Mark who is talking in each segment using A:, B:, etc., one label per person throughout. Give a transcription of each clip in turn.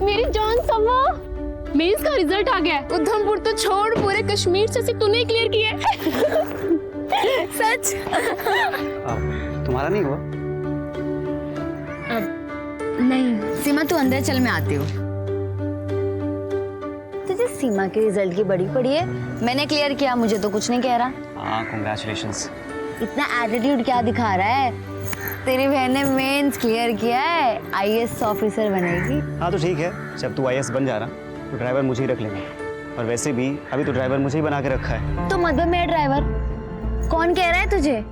A: मेरी जान समा, मेंस का रिजल्ट आ गया है। उधमपुर तो छोड़, पूरे कश्मीर से तूने क्लियर किया है। सच?
B: तुम्हारा नहीं हुआ?
C: नहीं सीमा, तू अंदर चल, मैं आती हूँ। तुझे सीमा के रिजल्ट की बड़ी पड़ी है। मैंने क्लियर किया, मुझे तो कुछ नहीं कह रहा।
B: हाँ, कांग्रेचुलेशंस।
C: इतना एटीट्यूड क्या दिखा रहा है? तेरी बहन ने मेंस क्लियर किया है, आईएएस ऑफिसर बनेगी।
B: हाँ तो ठीक है, जब तू आईएएस बन जा रहा तो ड्राइवर मुझे ही रख लेंगे। और वैसे भी अभी तो ड्राइवर मुझे ही बना के रखा है।
C: तो मत बन मेरा ड्राइवर। कौन कह रहा है तुझे?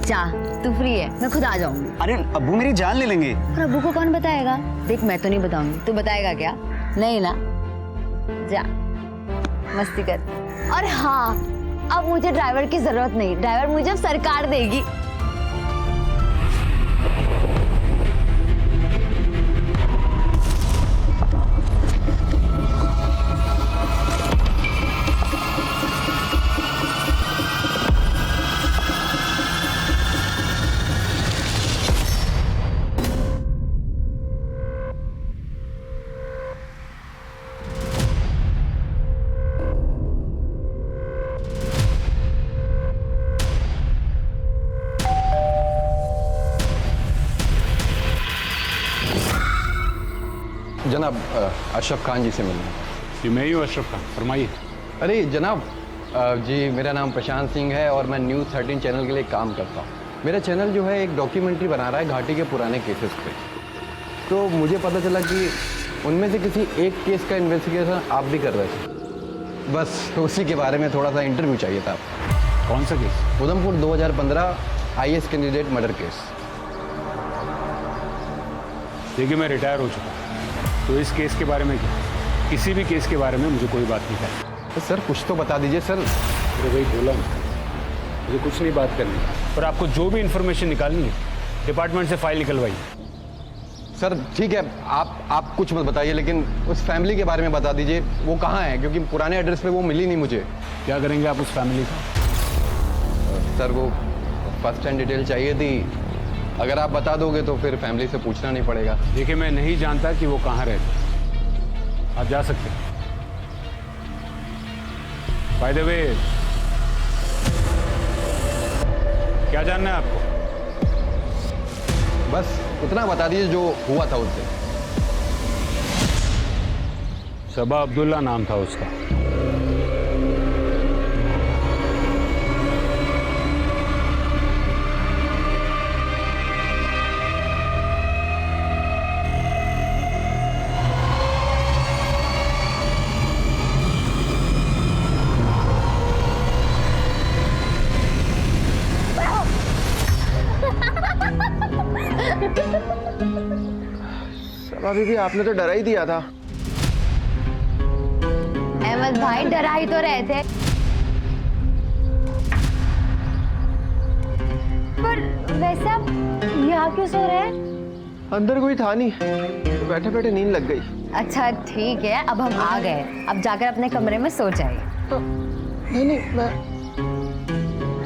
C: जा, तू फ्री है, मैं खुद आ जाऊंगी।
B: अरे अब्बू मेरी जान ले लेंगे।
C: और अब्बू को कौन बताएगा? देख मैं तो नहीं बताऊंगी, तू बताएगा क्या? नहीं ना, जा मस्ती कर। और हाँ, अब मुझे ड्राइवर की जरूरत नहीं, ड्राइवर मुझे अब सरकार देगी।
D: जनाब, अशरफ खान जी से मिलना है।
E: जी मैं ही हूँ अशरफ खान, फरमाइए।
D: अरे जनाब, जी मेरा नाम प्रशांत सिंह है और मैं न्यूज़ 13 चैनल के लिए काम करता हूँ। मेरा चैनल जो है एक डॉक्यूमेंट्री बना रहा है घाटी के पुराने केसेस पे। तो मुझे पता चला कि उनमें से किसी एक केस का इन्वेस्टिगेशन आप भी कर रहे थे। बस उसी के बारे में थोड़ा सा इंटरव्यू चाहिए था।
E: कौन सा case?
D: Udhampur 2015 IAS candidate murder case.
E: देखिए मैं रिटायर हो चुका हूँ, तो इस केस के बारे में क्या, किसी भी केस के बारे में मुझे कोई बात नहीं करनी।
D: तो सर कुछ तो बता दीजिए सर।
E: अरे भाई बोला ना, मुझे कुछ नहीं बात करनी। और आपको जो भी इन्फॉर्मेशन निकालनी है डिपार्टमेंट से फाइल निकलवाइए।
D: सर ठीक है, आप कुछ मत बताइए, लेकिन उस फैमिली के बारे में बता दीजिए, वो कहाँ है, क्योंकि पुराने एड्रेस पे वो मिली नहीं मुझे।
E: क्या करेंगे आप उस फैमिली का?
D: सर वो फर्स्ट हैंड डिटेल चाहिए थी, अगर आप बता दोगे तो फिर फैमिली से पूछना नहीं पड़ेगा।
E: देखिए मैं नहीं जानता कि वो कहाँ रहते, आप जा सकते हैं। बाय द वे, क्या जानना है आपको?
D: बस उतना बता दीजिए जो हुआ था उससे।
E: सबा अब्दुल्ला नाम था उसका।
F: सबा बीबी, आपने तो डरा ही दिया था।
C: अहमद भाई डरा ही तो रहे थे, पर वैसे आप यहाँ क्यों सो रहे हैं?
F: अंदर कोई था नहीं, तो बैठे बैठे नींद लग गई।
C: अच्छा ठीक है, अब हम आ गए, अब जाकर अपने कमरे में सो जाइए।
F: नहीं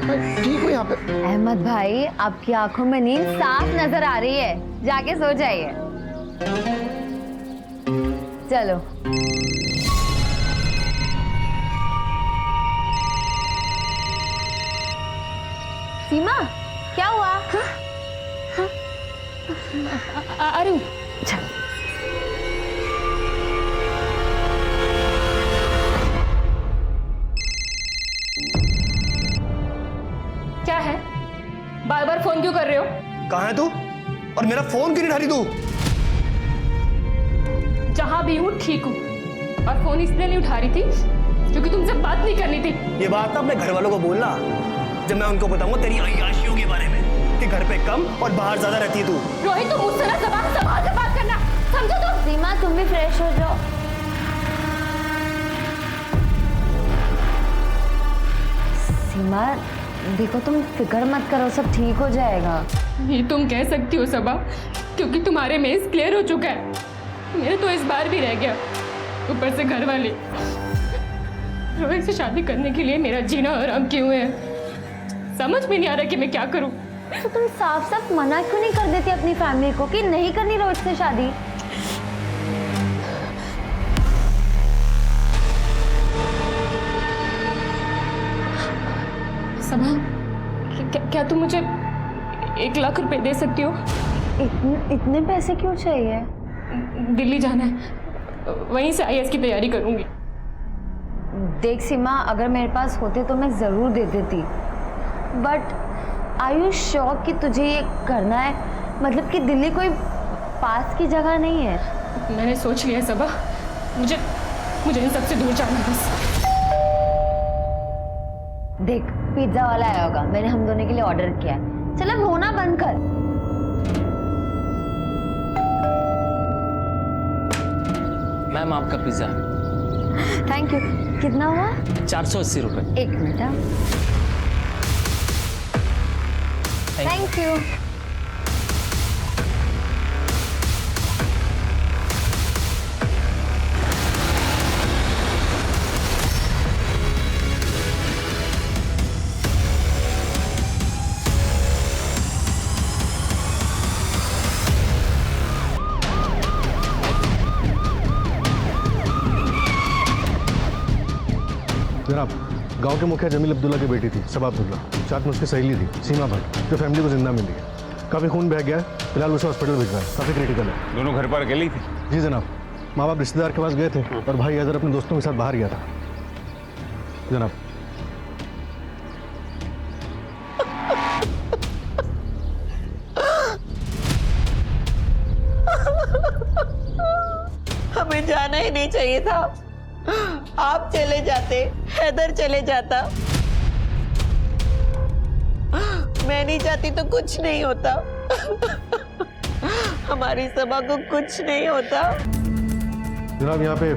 F: मैं ठीक हूँ यहाँ पे।
C: अहमद भाई, आपकी आंखों में नींद साफ नजर आ रही है, जाके सो जाइए। चलो। सीमा, क्या हुआ?
A: अरे
C: चल।
A: क्या है, बार बार फोन क्यों कर रहे हो?
F: कहाँ है तू? और मेरा फोन क्यों नहीं उठा रही तू?
A: जहां भी हूँ ठीक हूँ, और फोन इसलिए नहीं उठा रही थी क्योंकि तुमसे बात नहीं करनी थी।
F: ये बात ना अपने घर वालों को बोलना, जब मैं उनको बताऊंगा तेरी अय्याशियों के बारे में कि घर पे कम और बाहर ज्यादा रहती है तू।
A: रोहित, तुम मुझसे ना जबान संभाल कर बात करना, समझो तुम?
C: सीमा, तुम भी फ्रेश हो जाओ। सीमा देखो, तुम फिक्र मत करो, सब ठीक हो जाएगा।
A: ये तुम कह सकती हो सबा, क्योंकि तुम्हारे मेंस क्लियर हो चुका है, मेरे तो इस बार भी रह गया। ऊपर से घर वाले रोहित से शादी करने के लिए मेरा जीना हराम किए हुए हैं। समझ में नहीं आ रहा कि मैं क्या करूं।
C: तो तुम साफ साफ मना क्यों नहीं कर देती अपनी फैमिली को कि नहीं करनी रोहित से शादी?
A: सबा, क्या तुम मुझे 1 लाख रुपए दे सकती हो?
C: इतने पैसे क्यों चाहिए?
A: दिल्ली जाना है, वहीं से IAS की तैयारी करूंगी।
C: देख सीमा, अगर मेरे पास होते तो मैं ज़रूर दे देती, बट आर यू श्योर कि तुझे ये करना है? मतलब कि दिल्ली कोई पास की जगह नहीं है।
A: मैंने सोच लिया है सबा, मुझे इन सबसे दूर जाना है बस।
C: देख, पिज्ज़ा वाला आया होगा, मैंने हम दोनों के लिए ऑर्डर किया है। चल अब रोना बंद कर।
G: मैम आपका पिज्ज़ा।
C: Thank you. कितना हुआ?
G: 480 रुपये।
C: 1 मिनट। Thank you.
H: जनाब, गांव के मुखिया जमील अब्दुल्ला की बेटी थी सबा अब्दुल्ला, साथ में उसकी सहेली थी सीमा भट्ट, जो फैमिली को जिंदा मिली है। काफ़ी खून बह गया है, फिलहाल उसे हॉस्पिटल भिजवा है, काफ़ी क्रिटिकल है।
E: दोनों घर पर अकेली थी?
H: जी जनाब, माँ बाप रिश्तेदार के पास गए थे और भाई अजहर अपने दोस्तों के साथ बाहर गया था जनाब।
I: हमें जाना ही नहीं चाहिए था। आप चले जाते, हैदर चले जाता। मैं नहीं चाहती तो कुछ नहीं होता। हमारी सभा को कुछ नहीं होता।
H: जनाब, यहाँ पे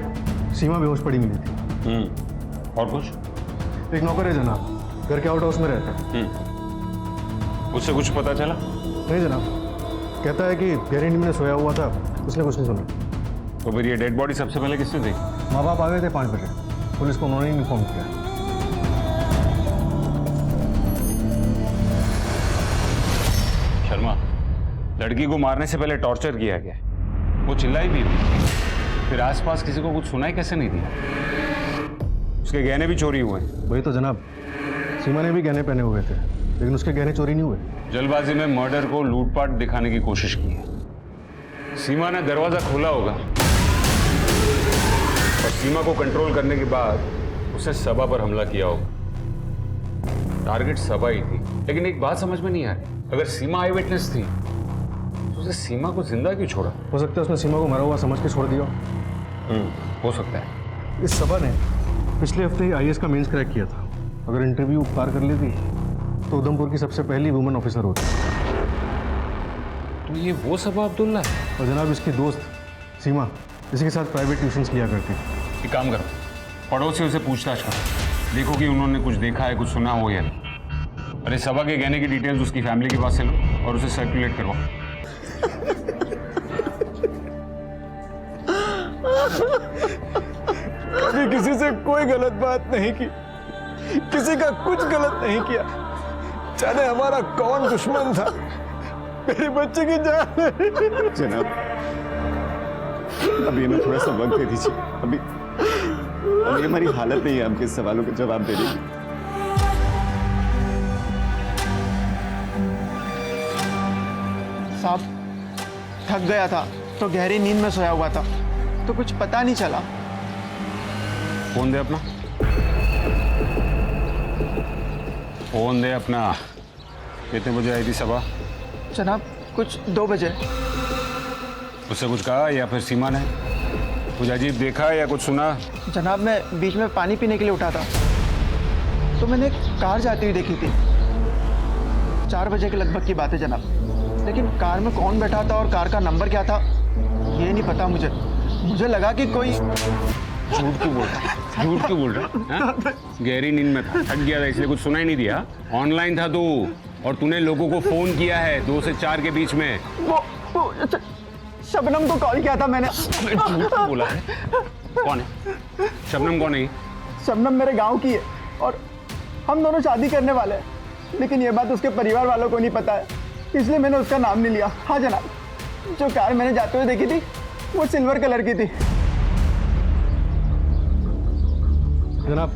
H: सीमा बेहोश पड़ी मिली थी।
E: और कुछ?
H: एक नौकर है जनाब, घर के आउट हाउस में रहता है।
E: उससे कुछ पता चला?
H: नहीं जनाब, कहता है कि गहरी नींद में सोया हुआ था, उसने कुछ नहीं सुना।
E: तो फिर ये डेड बॉडी सबसे पहले किसने देखी?
H: माँ बाप आ गए थे 5 बजे, पुलिस को उन्होंने इन्फॉर्म किया।
E: शर्मा, लड़की को मारने से पहले टॉर्चर किया गया, वो चिल्लाई भी हुई, फिर आसपास किसी को कुछ सुनाई कैसे नहीं दिया? उसके गहने भी चोरी हुए।
H: वही तो जनाब, सीमा ने भी गहने पहने हुए थे, लेकिन उसके गहने चोरी नहीं हुए।
E: जल्दबाजी में मर्डर को लूटपाट दिखाने की कोशिश की है। सीमा ने दरवाजा खोला होगा और सीमा को कंट्रोल करने के बाद उसने सबा पर हमला किया होगा। टारगेट सबा ही थी, लेकिन एक बात समझ में नहीं आ रही, अगर सीमा आई विटनेस थी तो उसने सीमा को जिंदा क्यों छोड़ा?
H: हो सकता है उसने सीमा को मरा हुआ समझ के छोड़ दिया।
E: हो सकता है।
H: इस सबा ने पिछले हफ्ते ही IAS का मेंस क्रैक किया था। अगर इंटरव्यू पार कर लेती तो उधमपुर की सबसे पहली वुमेन ऑफिसर होती।
E: तो ये वो सबा अब्दुल्ला है?
H: और जनाब, इसकी दोस्त सीमा इसी के साथ प्राइवेट ट्यूशन्स लिया करती।
E: एक काम करो, पड़ोसियों से पूछताछ करो, देखो कि उन्होंने कुछ देखा है, कुछ सुना हो या नहीं। अरे सबा के गहने की डिटेल्स उसकी फैमिली के पास से लो और उसे सर्कुलेट करवाओ।
J: कभी किसी से कोई गलत बात नहीं की, किसी का कुछ गलत नहीं किया। जाने हमारा कौन दुश्मन था, मेरे बच्चे की जान।
B: जनाब, अभी हमें थोड़ा सा वक्त दे दीजिए। अभी हमारी हालत नहीं है आपके सवालों के जवाब देने की।
J: साहब, थक गया था तो गहरी नींद में सोया हुआ था, तो कुछ पता नहीं चला।
E: फोन दे अपना, फोन दे अपना। कितने बजे आई थी सबा?
J: जनाब, कुछ 2 बजे।
E: उससे कुछ कहा या फिर सीमा ने कुछ अजीब देखा या कुछ सुना?
J: जनाब, मैं बीच में पानी पीने के लिए उठा था तो मैंने एक कार जाती हुई देखी थी। 4 बजे के लगभग की बात है जनाब, लेकिन कार में कौन बैठा था और कार का नंबर क्या था ये नहीं पता मुझे। मुझे लगा कि कोई।
E: झूठ क्यों बोल रहा है? झूठ क्यों बोल रहा है? गहरी नींद में था, थक गया था, इसलिए कुछ सुनाई नहीं दिया। ऑनलाइन था तू और तूने लोगों को फोन किया है 2 से 4 के बीच में।
J: वो शबनम को कॉल किया था मैंने।
E: झूठ क्यों बोला है? कौन है शबनम? कौन है?
J: शबनम मेरे गांव की है और हम दोनों शादी करने वाले हैं, लेकिन ये बात उसके परिवार वालों को नहीं पता है, इसलिए मैंने उसका नाम नहीं लिया। हाँ जनाब, जो कार मैंने जाते हुए देखी थी वो सिल्वर कलर की थी।
H: जनाब,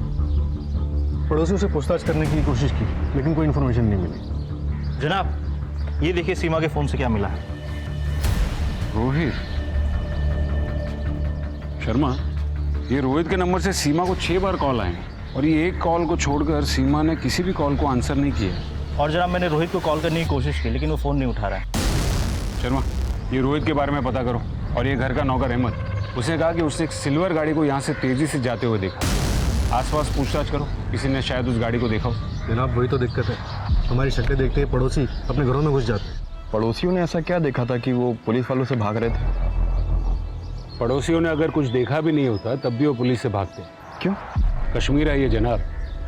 H: पड़ोसियों से पूछताछ करने की कोशिश की, लेकिन कोई इन्फॉर्मेशन नहीं मिली।
F: जनाब, ये देखिए सीमा के फ़ोन से क्या मिला है।
E: रोहित शर्मा, ये रोहित के नंबर से सीमा को 6 बार कॉल आए हैं और ये एक कॉल को छोड़कर सीमा ने किसी भी कॉल को आंसर नहीं किया।
F: और जनाब, मैंने रोहित को कॉल करने की कोशिश की, लेकिन वो फ़ोन नहीं उठा रहा है।
E: शर्मा, ये रोहित के बारे में पता करो। और ये घर का नौकर अहमद, उसने कहा कि उसने एक सिल्वर गाड़ी को यहाँ से तेजी से जाते हुए देखा। आसपास पूछताछ करो, किसी ने शायद उस गाड़ी को देखा हो।
H: जनाब, वही तो दिक्कत है, हमारी शक्लें देखते ही पड़ोसी अपने घरों में घुस जाते हैं।
D: पड़ोसियों ने ऐसा क्या देखा था कि वो पुलिस वालों से भाग रहे थे?
E: पड़ोसियों ने अगर कुछ देखा भी नहीं होता तब भी वो पुलिस से भागते।
D: क्यों?
E: कश्मीर है ये जनाब,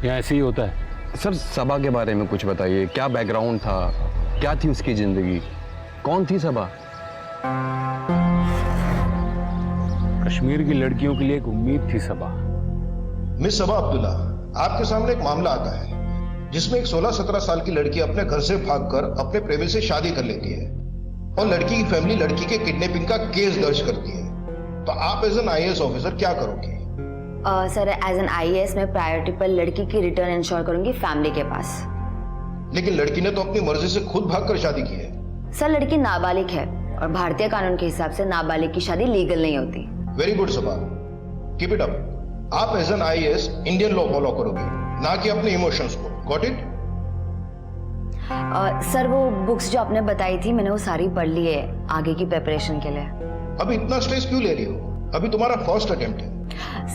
E: यहाँ ऐसे ही होता है।
D: सर, सबा के बारे में कुछ बताइए। क्या बैकग्राउंड था, क्या थी उसकी जिंदगी, कौन थी सबा?
E: कश्मीर की लड़कियों के लिए एक उम्मीद थी सबा।
K: मिस सबा अब्दुल्ला, आपके सामने एक मामला आता है जिसमें एक 16-17 साल की लड़की अपने घर से भागकर अपने प्रेमी से शादी कर लेती है और लड़की की फैमिली लड़की के किडनैपिंग का केस दर्ज करती है। तो आप एज एन आईएएस ऑफिसर क्या करोगे?
C: सर, एज एन आईएएस मैं प्रायोरिटी पर लड़की की रिटर्न इंश्योर करूंगी फैमिली के पास।
K: लेकिन लड़की ने तो अपनी मर्जी से खुद भागकर शादी की है।
C: सर, लड़की नाबालिग है और भारतीय कानून के हिसाब से नाबालिग की शादी लीगल नहीं होती।
K: Very good Saba, keep it up. आप as an IAS Indian law follow करोगे, ना कि अपने इमोशंस को। Got it?
C: सर, वो बुक्स जो आपने बताई थी मैंने वो सारी पढ़ ली है आगे की प्रिपरेशन के लिए।
K: अभी इतना स्ट्रेस क्यों ले रही हो? अभी तुम्हारा फर्स्ट अटेम्प्ट है।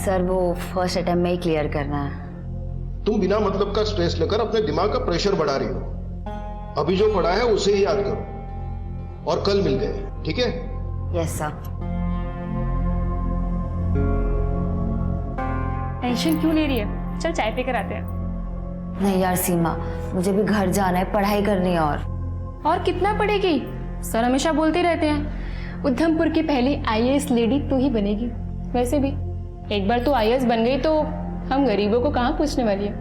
C: सर, वो फर्स्ट अटेम्प्ट में ही क्लियर करना है।
K: तुम बिना मतलब का स्ट्रेस लेकर अपने दिमाग का प्रेशर बढ़ा रही हो। अभी जो पढ़ा है उसे ही याद करो और कल मिलते हैं, ठीक है?
C: Yes sir.
A: टेंशन क्यों ले रही है? चल चाय पीकर आते हैं।
C: नहीं यार सीमा, मुझे भी घर जाना है, पढ़ाई करनी है। और
A: कितना पढ़ेगी? सर हमेशा बोलते रहते हैं उधमपुर की पहली आईएएस लेडी तू ही बनेगी। वैसे भी एक बार तू आईएएस बन गई तो हम गरीबों को कहाँ पूछने वाली है।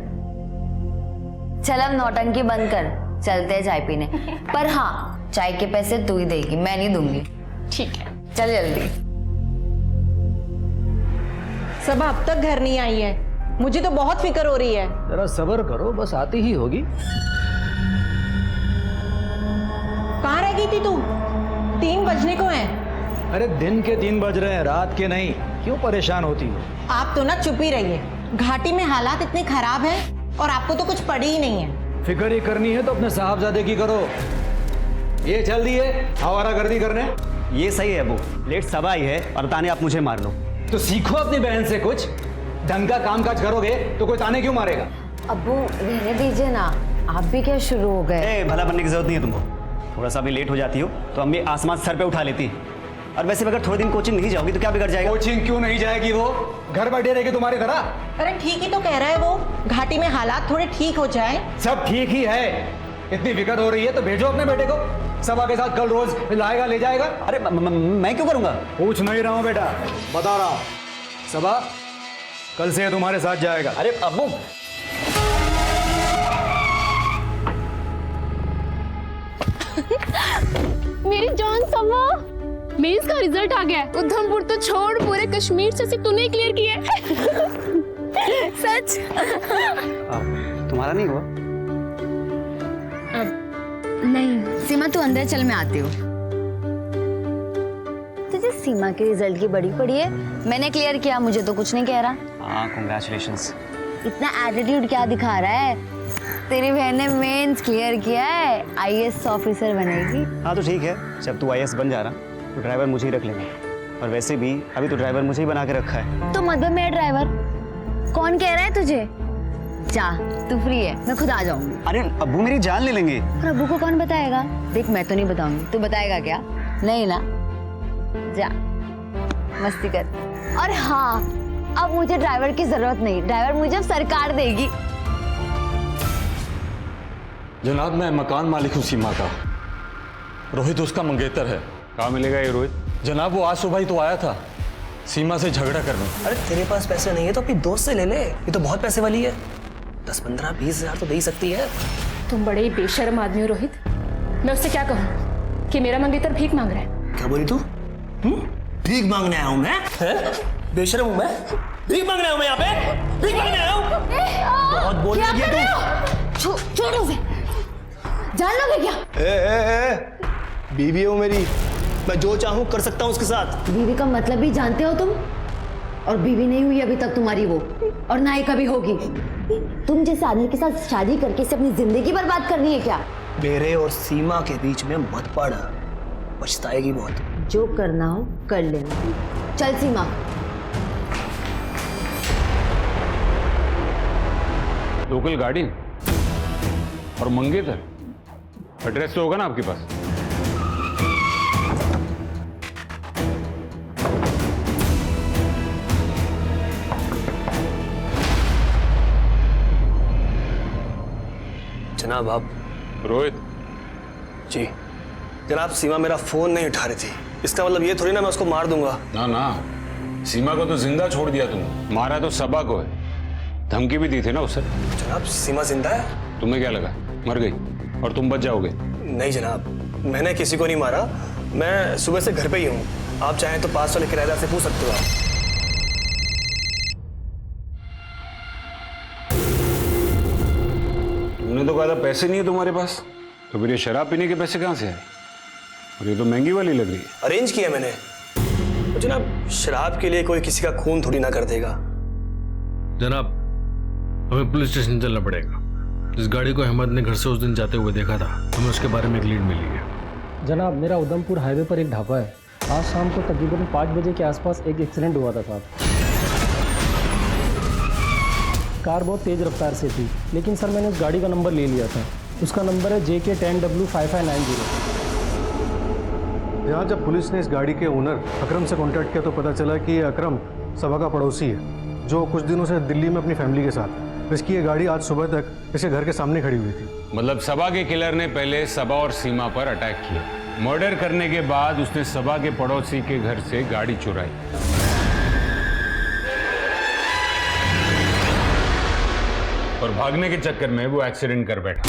C: चल अब नौटंकी बंद कर, चलते हैं चाय पीने। पर हाँ, चाय के पैसे तू ही देगी, मैं नहीं दूंगी।
A: ठीक है,
C: चल जल्दी।
I: सबा अब तक घर नहीं आई है, मुझे तो बहुत फिक्र हो रही है।
G: जरा सब्र करो, बस आती ही होगी।
I: कहाँ रह गई थी तू? 3 बजने को हैं।
G: अरे दिन के 3 बज रहे हैं, रात के नहीं। क्यों परेशान होती हो?
I: आप तो ना चुप ही रहिए। घाटी में हालात इतने खराब हैं और आपको तो कुछ पड़ी ही नहीं है।
G: फिक्र ही करनी है तो अपने साहबजादे की करो। ये चल दी है आवारागर्दी करने।
B: ये सही है अबू, लेट सबा आई है और ताने आप मुझे मार लो।
G: तो सीखो अपनी बहन से कुछ। ढंग का काम काज करोगे तो कोई ताने क्यों मारेगा?
C: अब्बू रहने दीजिए ना, आप भी क्या शुरू हो गए?
B: भला बनने की जरूरत नहीं है तुमको। थोड़ा सा भी लेट हो जाती हो तो अम्मी आसमान सर पे उठा लेती। और वैसे अगर थोड़े दिन कोचिंग नहीं जाओगी तो क्या बिगड़ जाएगा?
G: कोचिंग क्यों नहीं जाएगी? वो घर बैठे रहेगी तुम्हारी तरह।
I: अरे ठीक ही तो कह रहा है वो, घाटी में हालात थोड़े ठीक हो जाए।
G: सब ठीक ही है। इतनी फिक्र हो रही है तो भेजो अपने बेटे को, सबा के साथ कल रोज लाएगा ले जाएगा।
B: अरे मैं क्यों करूंगा?
G: पूछ नहीं रहा हूँ बेटा, बता रहा हूँ। सबा कल से तुम्हारे साथ जाएगा।
B: अरे अब्बू,
A: मेरी जान समा, मेंस का रिजल्ट आ गया है। उधमपुर तो छोड़, पूरे कश्मीर से तूने क्लियर किया है। सच?
B: तुम्हारा नहीं हुआ?
C: नहीं सीमा, तू अंदर चल, मैं आती हूँ। तुझे सीमा के रिजल्ट की बड़ी पड़ी है। मैंने क्लियर किया, मुझे तो कुछ नहीं कह रहा।
B: हाँ, कांग्रेचुलेशंस।
C: इतना एटीट्यूड क्या दिखा रहा है? तेरी बहन ने मेंस क्लियर किया है, आईएएस ऑफिसर बनेगी।
B: हाँ तो ठीक है, जब तू आईएएस बन जा रहा तो ड्राइवर मुझे ही रख लेंगे। और वैसे भी अभी तो ड्राइवर मुझे ही बना के रखा है।
C: तो मत बन मेरा ड्राइवर। कौन कह रहा है तुझे? जा, तू फ्री है, मैं खुद आ जाऊंगी।
B: अरे अब्बू मेरी जान ले लेंगे।
C: और अब्बू को कौन बताएगा? देख, मैं तो नहीं बताऊंगी, तू बताएगा क्या? नहीं ना, जा मस्ती कर। और हाँ, अब मुझे ड्राइवर की जरूरत नहीं, ड्राइवर मुझे अब सरकार देगी।
L: जनाब, मैं मकान मालिक हूँ सीमा का। रोहित उसका मंगेतर है।
E: कहाँ मिलेगा ये रोहित?
L: जनाब, वो आज सुबह ही तो आया था सीमा से झगड़ा करने।
F: अरे तेरे पास पैसे नहीं है तो अपनी दोस्त से ले ले, ये तो बहुत पैसे वाली है। 10, 15, 20 हजार तो दे ही सकती है।
A: तुम बड़े बेशर्म आदमी हो रोहित। मैं उससे क्या कहूँ कि मेरा मंगेतर भीख मांग रहा है?
F: क्या बोली तू? भीख मांगने आया हूं मैं? बेशर्म हूं मैं? भीख मांगने आया मैं यहाँ पे, भीख मांगने आया हूँ। बहुत बोल रही है तू।
C: छोड़ो उसे, जान लोगे क्या?
F: ए, बीवी हो मेरी, मैं जो चाहूँ कर सकता हूँ उसके साथ।
C: बीवी का मतलब भी जानते हो तुम? और बीवी नहीं हुई अभी तक तुम्हारी वो, और ना ही कभी होगी। तुम जैसे आदमी के साथ शादी करके इसे अपनी जिंदगी बर्बाद करनी है क्या?
F: मेरे और सीमा के बीच में मत पड़, पछताएगी बहुत।
C: जो करना हो कर लेना। चल सीमा।
E: लोकल गाड़ी और मंगेतर, एड्रेस तो होगा ना आपके पास?
F: जनाब आप।
E: रोहित
F: जी जनाब, सीमा मेरा फोन नहीं उठा रही थी, इसका मतलब ये थोड़ी ना मैं उसको मार दूंगा।
E: ना ना, सीमा को तो जिंदा छोड़ दिया तुम, मारा तो सबा को है। धमकी भी दी थी ना उसे।
F: जनाब सीमा जिंदा है।
E: तुम्हें क्या लगा मर गई और तुम बच जाओगे?
F: नहीं जनाब, मैंने किसी को नहीं मारा, मैं सुबह से घर पे ही हूँ। आप चाहें तो पास वाले किराएदार से पूछ सकते हो आप।
E: तुमने तो कहा था पैसे नहीं है तुम्हारे पास, तो फिर ये शराब पीने के पैसे कहाँ से आए? और ये तो महंगी वाली लग रही है।
F: अरेंज किया मैंने। तो जनाब शराब के लिए कोई किसी का खून थोड़ी ना कर देगा।
M: जनाब हमें पुलिस स्टेशन चलना पड़ेगा। जिस गाड़ी को अहमद ने घर से उस दिन जाते हुए देखा था, हमें उसके बारे में एक लीड मिली है।
N: जनाब मेरा उधमपुर हाईवे पर एक ढाबा है। आज शाम को तकरीबन 5 बजे के आसपास एक एक्सीडेंट हुआ था साहब। कार बहुत तेज़ रफ्तार से थी, लेकिन सर मैंने उस गाड़ी का नंबर ले लिया था। उसका नंबर है JK10W5590।
H: यहाँ जब पुलिस ने इस गाड़ी के ओनर अकरम से कांटेक्ट किया तो पता चला कि ये अकरम सबा का पड़ोसी है, जो कुछ दिनों से दिल्ली में अपनी फैमिली के साथ है। इसकी ये गाड़ी आज सुबह तक इसके घर के सामने खड़ी हुई थी।
E: मतलब सबा के किलर ने पहले सबा और सीमा पर अटैक किया, मर्डर करने के बाद उसने सबा के पड़ोसी के घर से गाड़ी चुराई और भागने के चक्कर में वो एक्सीडेंट कर बैठा।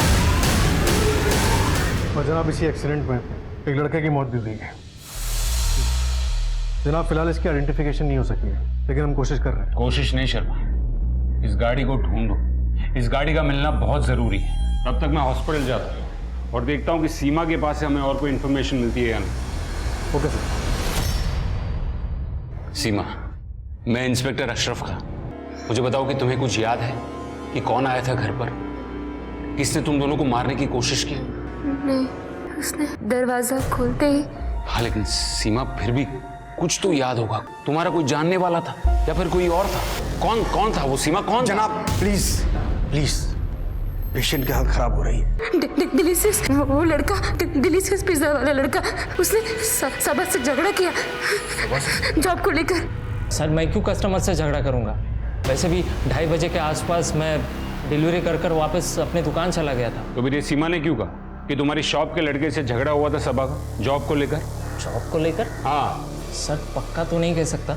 H: और जनाब इसी एक्सीडेंट में एक लड़के की मौत भी हुई है। जनाब फिलहाल इसकी आइडेंटिफिकेशन नहीं हो सकी है, लेकिन हम कोशिश कर रहे हैं।
E: कोशिश नहीं शर्मा, इस गाड़ी को ढूंढो, इस गाड़ी का मिलना बहुत जरूरी है। तब तक मैं हॉस्पिटल जाता हूँ और देखता हूँ कि सीमा के पास से हमें और कोई इंफॉर्मेशन मिलती है या नहीं।
H: Okay sir.
E: सीमा, मैं इंस्पेक्टर अशरफ का। मुझे बताओ कि तुम्हें कुछ याद है कि कौन आया था घर पर, किसने तुम दोनों को मारने की कोशिश की?
A: नहीं, उसने दरवाजा खोलते ही।
E: हाँ लेकिन सीमा फिर भी कुछ तो याद होगा। तुम्हारा कोई जानने वाला था या फिर कोई और था? कौन था वो? सीमा कौन?
F: जनाब प्लीज प्लीज, पेशेंट की हालत खराब हो रही है।
A: दिल्ली से वो लड़का, दिल्ली से पिज्जा वाला लड़का, उसने सबा से झगड़ा किया जॉब को लेकर।
N: सर मैं क्यों कस्टमर से झगड़ा करूंगा? वैसे भी 2:30 बजे के आसपास मैं डिलीवरी कर वापस अपने दुकान चला गया था।
E: तो फिर ये सीमा ने क्यों कहा कि तुम्हारी शॉप के लड़के से झगड़ा हुआ था सबा का, जॉब को लेकर?
N: जॉब को लेकर?
E: हाँ
N: सर पक्का तो नहीं कह सकता,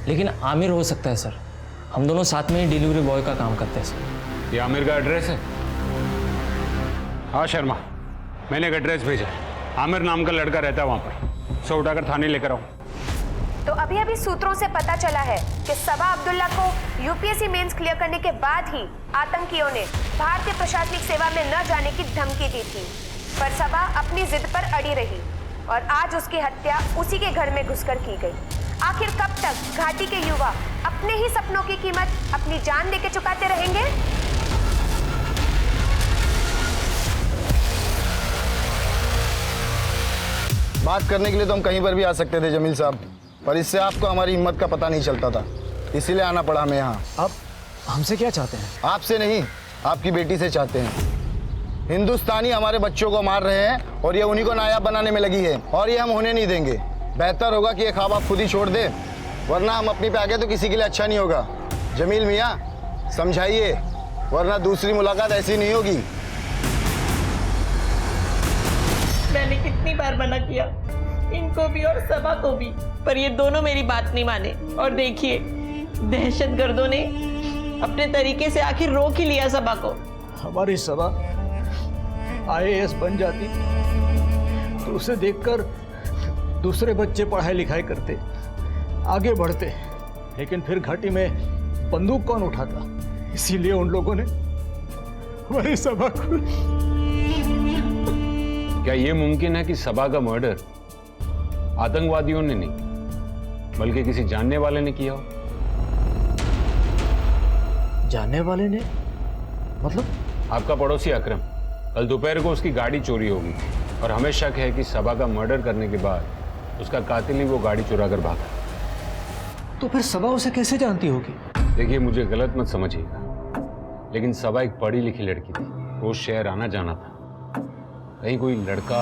N: लेकिन आमिर हो सकता है सर। हम दोनों साथ में ही डिलीवरी बॉय का काम करते हैं सर।
E: ये आमिर का एड्रेस है? हाँ शर्मा, मैंने एक एड्रेस भेजा है, आमिर नाम का लड़का रहता है वहाँ पर। उसे उठाकर थाने लेकर आओ।
O: तो अभी सूत्रों से पता चला है कि सबा अब्दुल्ला को यूपीएससी मेंस क्लियर करने के बाद ही आतंकियों ने भारतीय प्रशासनिक सेवा में न जाने की धमकी दी थी, पर सबा अपनी जिद पर अड़ी रही और आज उसकी हत्या उसी के घर में घुसकर की गई। आखिर कब तक घाटी के युवा अपने ही सपनों की कीमत अपनी जान देके चुकाते रहेंगे?
J: बात करने के लिए तो हम कहीं पर भी आ सकते थे जमील साहब, पर इससे आपको हमारी हिम्मत का पता नहीं चलता था, इसीलिए आना पड़ा हमें यहाँ।
G: आप हमसे क्या चाहते हैं?
J: आपसे नहीं, आपकी बेटी से चाहते हैं। हिंदुस्तानी हमारे बच्चों को मार रहे हैं और ये उन्हीं को नायाब बनाने में लगी है, और ये हम होने नहीं देंगे। बेहतर होगा कि ये ख्वाब आप खुद ही छोड़ दें, वरना हम अपनी पे आ गए तो किसी के लिए अच्छा नहीं होगा। जमील मियाँ समझाइए, वरना दूसरी मुलाकात ऐसी नहीं होगी।
I: मैंने कितनी बार मना किया, इनको भी और सबा को भी, पर ये दोनों मेरी बात नहीं माने। और देखिए दहशतगर्दों ने अपने तरीके से आखिर रोक ही लिया सबा को।
G: हमारी सबा IAS बन जाती तो उसे देखकर दूसरे बच्चे पढ़ाई लिखाई करते, आगे बढ़ते, लेकिन फिर घाटी में बंदूक कौन उठाता, इसीलिए उन लोगों ने हमारी सभा को।
E: क्या ये मुमकिन है कि सबा का मर्डर आतंकवादियों ने नहीं बल्कि किसी जानने वाले ने किया हो?
G: जानने वाले ने मतलब?
E: आपका पड़ोसी अकरम, कल दोपहर को उसकी गाड़ी चोरी होगी और हमें शक है कि सबा का मर्डर करने के बाद उसका कातिल ही वो गाड़ी चुरा कर भागा।
G: तो फिर सबा उसे कैसे जानती होगी?
E: देखिए, मुझे गलत मत समझिएगा, लेकिन सबा एक पढ़ी लिखी लड़की थी, रोज शहर आना जाना था। कहीं कोई लड़का।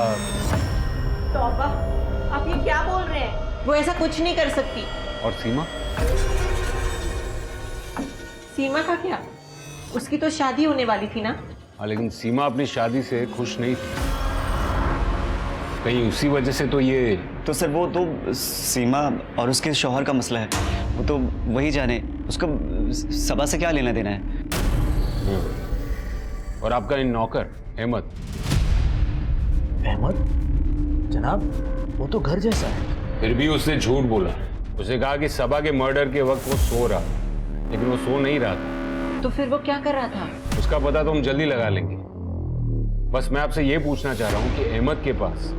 I: तौबा, आप ये क्या बोल रहे हैं? वो ऐसा कुछ नहीं कर सकती।
E: और सीमा?
I: सीमा का क्या? उसकी तो शादी होने वाली थी ना।
E: हाँ, लेकिन सीमा अपनी शादी से खुश नहीं थी। कहीं उसी वजह से तो ये।
B: तो सर वो तो सीमा और उसके शौहर का मसला है, वो तो वही जाने, उसको सबा से क्या लेना देना है।
E: और आपका इन नौकर अहमद।
G: अहमद? जनाब, वो तो घर जैसा है।
E: फिर भी उसने झूठ बोला। उसे कहा कि सबा के मर्डर के वक्त वो सो रहा, लेकिन वो सो नहीं रहा था।
I: तो फिर वो क्या कर रहा था?
E: उसका पता तो हम जल्दी लगा लेंगे। बस मैं आपसे ये पूछना चाह रहा हूँ कि अहमद के पास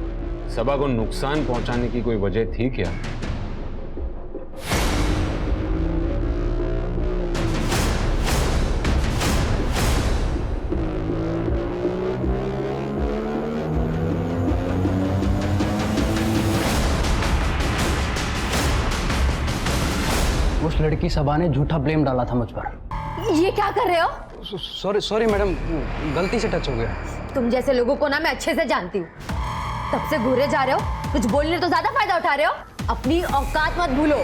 E: सबा को नुकसान पहुंचाने की कोई वजह थी क्या?
J: उस लड़की सबा ने झूठा ब्लेम डाला था मुझ पर।
C: ये क्या कर रहे हो?
J: सॉरी मैडम, गलती से टच हो गया।
C: तुम जैसे लोगों को ना मैं अच्छे से जानती हूँ। तब से घूरे जा रहे हो, कुछ बोलने तो ज्यादा फायदा उठा रहे हो। अपनी औकात मत भूलो।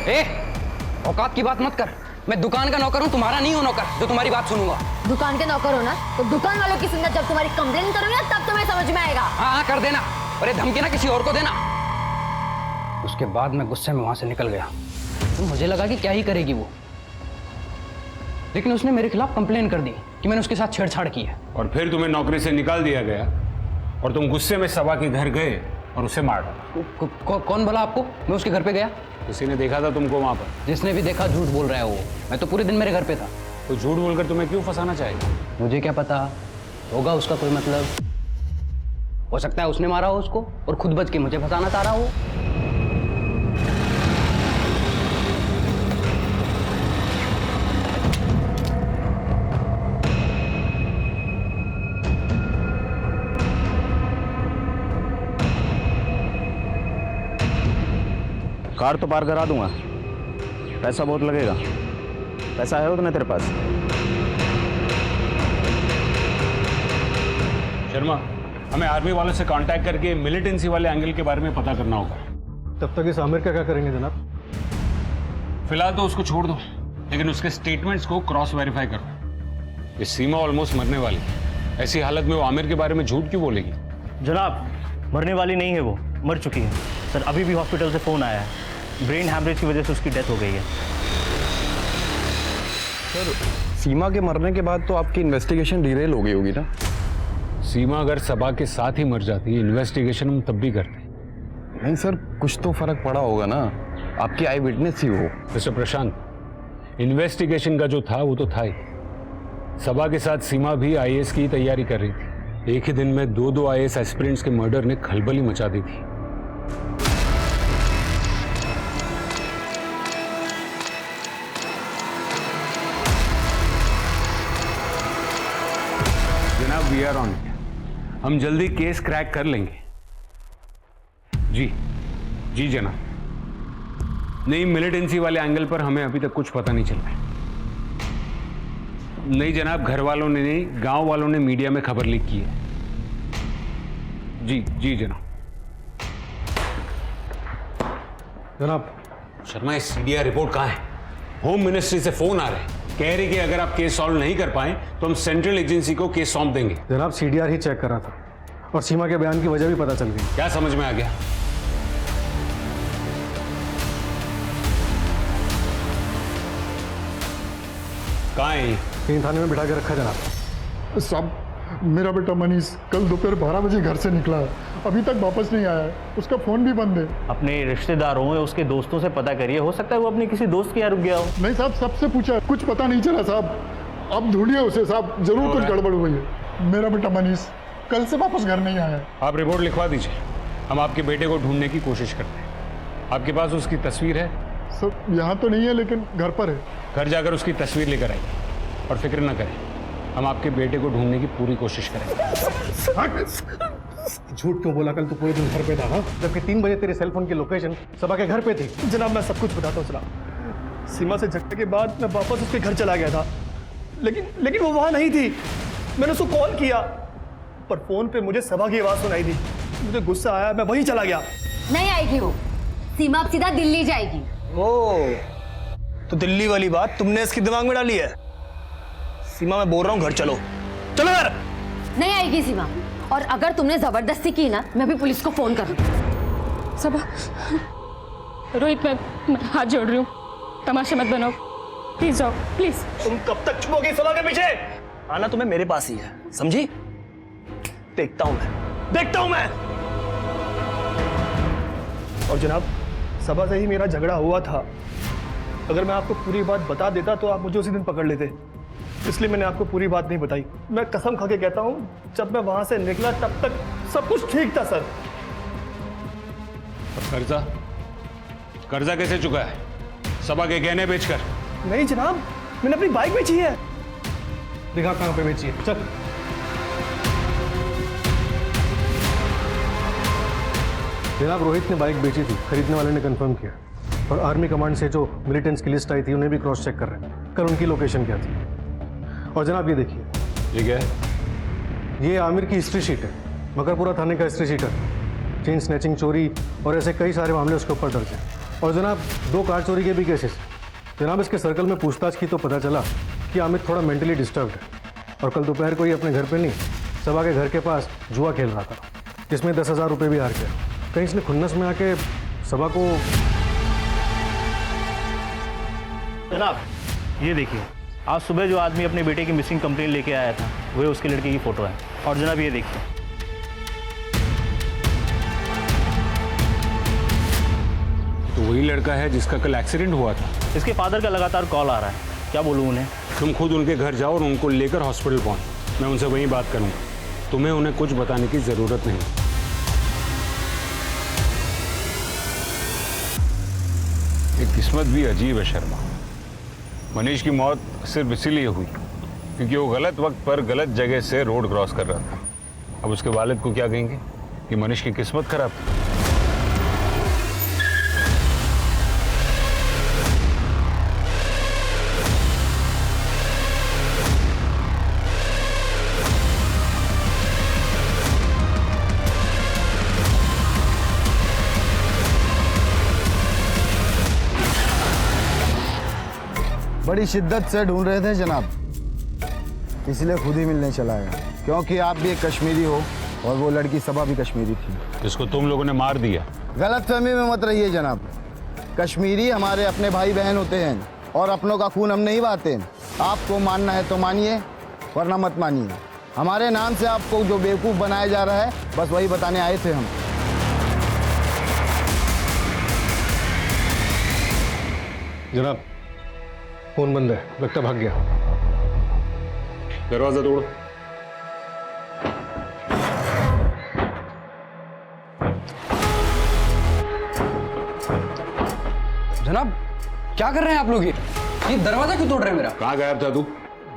J: औकात की बात मत कर। मैं दुकान का नौकर हूँ, तुम्हारा नहीं हूँ नौकर जो तुम्हारी बात सुनूंगा।
C: दुकान के नौकर हो ना, तो दुकान वालों की सुनना। जब तुम्हारी कंप्लेन करूंगी ना, तब तुम्हें समझ में आएगा।
J: हाँ कर देना, अरे धमकी ना किसी और को देना। उसके बाद मैं गुस्से में वहां से निकल गया। तो मुझे लगा कि क्या ही करेगी वो, लेकिन उसने मेरे खिलाफ कंप्लेन कर दी कि मैंने उसके साथ छेड़छाड़ की है।
E: और फिर तुम्हें नौकरी से निकाल दिया गया और तुम गुस्से में सबा के घर गए और उसे मार डाला।
J: कौन बोला आपको? मैं उसके घर पे गया?
E: किसी ने देखा था तुमको वहां पर?
J: जिसने भी देखा झूठ बोल रहा है वो। मैं तो पूरे दिन मेरे घर पे था।
E: तो झूठ बोलकर तुम्हें क्यों फंसाना चाहेगा?
J: मुझे क्या पता, होगा उसका कोई मतलब। हो सकता है उसने मारा हो उसको और खुद बच के मुझे फंसाना चाह रहा हो।
B: कार तो पार करा दूंगा, पैसा बहुत लगेगा। पैसा है उतना तेरे पास?
E: शर्मा, हमें आर्मी वालों से कांटेक्ट करके मिलिटेंसी वाले एंगल के बारे में पता करना होगा।
H: तब तक इस आमिर का क्या करेंगे जनाब?
E: फिलहाल तो उसको छोड़ दो, लेकिन उसके स्टेटमेंट्स को क्रॉस वेरीफाई करो। ये सीमा ऑलमोस्ट मरने वाली है, ऐसी हालत में वो आमिर के बारे में झूठ क्यों बोलेगी?
F: जनाब, मरने वाली नहीं है, वो मर चुकी है। सर अभी भी हॉस्पिटल से फोन आया है, ब्रेन हैमरेज की वजह से उसकी डेथ हो गई है।
D: सर सीमा के मरने के बाद तो आपकी इन्वेस्टिगेशन डिरेल हो गई होगी ना?
E: सीमा अगर सबा के साथ ही मर जाती, इन्वेस्टिगेशन हम तब भी करते।
D: नहीं सर, कुछ तो फर्क पड़ा होगा ना, आपकी आई विटनेस ही हो।
E: मिस्टर प्रशांत, इन्वेस्टिगेशन का जो था वो तो था ही। सबा के साथ सीमा भी आईएएस की तैयारी कर रही थी। एक ही दिन में दो आईएएस एस्पिरेंट्स के मर्डर ने खलबली मचा दी थी। जनाब, वी आर ऑन। हम जल्दी केस क्रैक कर लेंगे। जी जनाब। नहीं, मिलिटेंसी वाले एंगल पर हमें अभी तक कुछ पता नहीं चल रहा है। नहीं जनाब, घर वालों ने नहीं, गांव वालों ने मीडिया में खबर लीक की है। जी जनाब।
H: जनाब,
E: शर्मा, ये सीडीआर रिपोर्ट कहाँ है? होम मिनिस्ट्री से फोन आ रहे हैं, कह रहे कि अगर आप केस सॉल्व नहीं कर पाए तो हम सेंट्रल एजेंसी को केस सौंप देंगे।
H: जनाब सीडीआर ही चेक करा था और सीमा के बयान की वजह भी पता चल गई।
E: क्या समझ में आ गया? कहाँ है?
H: कहीं थाने में बिठा के रखा जनाब।
D: सब
P: मेरा बेटा मनीष कल दोपहर 12 बजे घर से निकला है, अभी तक वापस नहीं आया है, उसका फ़ोन भी बंद है।
Q: अपने रिश्तेदारों या उसके दोस्तों से पता करिए, हो सकता है वो अपने किसी दोस्त के यहाँ रुक गया हो।
P: नहीं साहब, सबसे पूछा, कुछ पता नहीं चला साहब। अब ढूंढिए उसे साहब, जरूर कुछ गड़बड़ हुई है। मेरा बेटा मनीष कल से वापस घर नहीं आया।
E: आप रिपोर्ट लिखवा दीजिए, हम आपके बेटे को ढूंढने की कोशिश करते हैं। आपके पास उसकी तस्वीर है?
P: सर यहाँ तो नहीं है, लेकिन घर पर है।
E: घर जाकर उसकी तस्वीर लेकर आइए और फिक्र न करें, हम आपके बेटे को ढूंढने की पूरी कोशिश करेंगे।
H: झूठ क्यों बोला? कल तू पूरे दिन घर पे था, हाँ? जबकि 3 बजे तेरे सेलफोन की लोकेशन सबा के घर पे थी।
F: जनाब मैं सब कुछ बताता हूँ जनाब। सीमा से झगड़े के बाद मैं वापस उसके घर चला गया था, लेकिन वो वहाँ नहीं थी। मैंने उसको कॉल किया पर फोन पे मुझे सबा की आवाज़ सुनाई दी। मुझे गुस्सा आया, मैं वहीं चला गया।
C: नहीं आएगी वो, सीमा अब सीधा दिल्ली जाएगी।
F: ओ, तो दिल्ली वाली बात तुमने इसके दिमाग में डाली है? सीमा मैं बोल रहा हूँ घर चलो, चलो घर।
C: नहीं आएगी सीमा, और अगर तुमने जबरदस्ती की ना, मैं भी पुलिस को फोन कर दूँ।
A: सबा, रोहित मैं हाथ जोड़ रही हूँ, तमाशे मत बनाओ, प्लीज जाओ प्लीज।
F: तुम कब तक छुपोगी सबा के पीछे? आना तुम्हें मेरे पास ही है, समझी? देखता हूं मैं। और जनाब, सबा से ही मेरा झगड़ा हुआ था। अगर मैं आपको पूरी बात बता देता तो आप मुझे उसी दिन पकड़ लेते, इसलिए मैंने आपको पूरी बात नहीं बताई। मैं कसम खा के कहता हूं, जब मैं वहां से निकला तब तक सब कुछ ठीक था सर।
E: कर्जा कैसे चुका है? सबा के गहने बेचकर?
F: नहीं जनाब, मैंने अपनी बाइक बेची है।
H: दिखा कहां पे बेची है, चल। जनाब, रोहित ने बाइक बेची थी, खरीदने वाले ने कंफर्म किया, और आर्मी कमांड से जो मिलिटेंट्स की लिस्ट आई थी उन्हें भी क्रॉस चेक कर रहे हैं, कल उनकी लोकेशन क्या थी। और जनाब ये देखिए,
E: ये क्या है?
H: ये आमिर की हिस्ट्री शीट है, मकरपुरा थाने का हिस्ट्री शीट है। चेन स्नैचिंग, चोरी और ऐसे कई सारे मामले उसके ऊपर दर्ज हैं। और जनाब 2 कार चोरी के भी केसेस। जनाब इसके सर्कल में पूछताछ की तो पता चला कि आमिर थोड़ा मेंटली डिस्टर्ब्ड है, और कल दोपहर को ही अपने घर पे नहीं, सबा के घर के पास जुआ खेल रहा था, जिसमें 10,000 रुपये भी हार गया। कहीं इसने खुन्नस में आके सबा को।
Q: जनाब ये देखिए, आज सुबह जो आदमी अपने बेटे की मिसिंग कंप्लेंट लेके आया था, वही उसके लड़के की फ़ोटो है। और जनाब ये देखिए,
E: तो वही लड़का है जिसका कल एक्सीडेंट हुआ था।
Q: इसके फादर का लगातार कॉल आ रहा है, क्या बोलूँ उन्हें?
E: तुम खुद उनके घर जाओ और उनको लेकर हॉस्पिटल पहुंच, मैं उनसे वहीं बात करूंगा। तुम्हें उन्हें कुछ बताने की ज़रूरत नहीं। ये किस्मत भी अजीब है शर्मा। मनीष की मौत सिर्फ इसीलिए हुई क्योंकि वो गलत वक्त पर गलत जगह से रोड क्रॉस कर रहा था। अब उसके वालिद को क्या कहेंगे कि मनीष की किस्मत खराब थी।
R: बड़ी शिद्दत से ढूंढ रहे थे जनाब, इसलिए खुद ही मिलने चला आया, क्योंकि आप भी एक कश्मीरी हो और वो लड़की सबा भी कश्मीरी थी,
E: जिसको तुम लोगों ने मार दिया।
R: गलतफहमी में मत रहिए जनाब, कश्मीरी हमारे अपने भाई बहन होते हैं और अपनों का खून हम नहीं बहाते। आपको मानना है तो मानिए, वरना मत मानिए। हमारे नाम से आपको जो बेवकूफ़ बनाया जा रहा है, बस वही बताने आए थे हम।
H: जनाब फोन बंद है, लगता भाग गया।
E: दरवाजा तोड़ो।
G: जनाब क्या कर रहे हैं आप लोग? ये दरवाजा क्यों तोड़ रहे हैं मेरा?
E: कहाँ गायब था तू?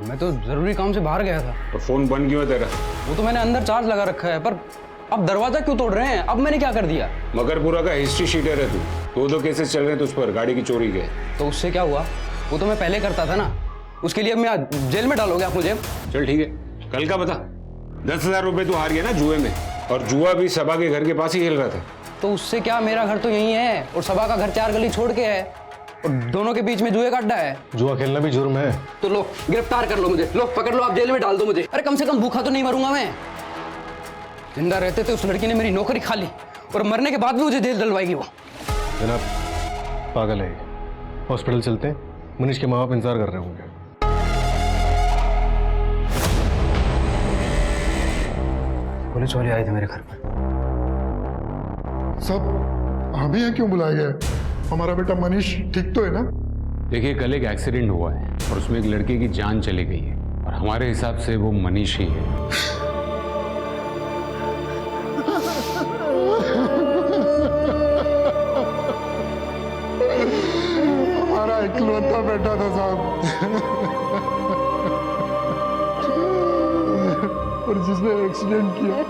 G: मैं तो जरूरी काम से बाहर गया था।
E: और फोन बंद क्यों है तेरा?
G: वो तो मैंने अंदर चार्ज लगा रखा है, पर अब दरवाजा क्यों तोड़ रहे हैं? अब मैंने क्या कर दिया?
E: मकरपुरा का हिस्ट्री शीटर है तू, 2 केसेस चल रहे हैं तुझ पर गाड़ी की चोरी के।
G: तो उससे क्या हुआ? वो तो मैं पहले करता था ना, उसके लिए अब मैं जेल में डालोगे आप मुझे?
E: चल ठीक है, कल का बता। 10,000 रुपए तू हार गया ना जुए में, और जुआ भी सबा के घर के पास ही खेल रहा था।
G: तो उससे क्या, मेरा घर तो यही है और सबा का घर 4 गली छोड़ के है, और दोनों के बीच में जुए का अड्डा है।
H: जुआ खेलना भी जुर्म है।
G: तो लो गिरफ्तार कर लो मुझे, लो पकड़ लो, आप जेल में डाल दो मुझे। अरे कम से कम भूखा तो नहीं मरूंगा मैं। जिंदा रहते थे उस लड़की ने मेरी नौकरी खा ली, और मरने के बाद भी मुझे जेल डलवाएगी वो।
H: जनाब पागल है, हॉस्पिटल चलते हैं, मनीष के माँ बाप इंतजार कर रहे होंगे।
D: पुलिस वाले आए थे मेरे घर पर।
P: सब हमें यहाँ क्यों बुलाया गया है? हमारा बेटा मनीष ठीक तो है ना?
E: देखिए, कल एक एक्सीडेंट हुआ है और उसमें एक लड़के की जान चली गई है और हमारे हिसाब से वो मनीष ही है।
P: हमारा इकलौता बेटा था साहब, और जिसने एक्सीडेंट किया,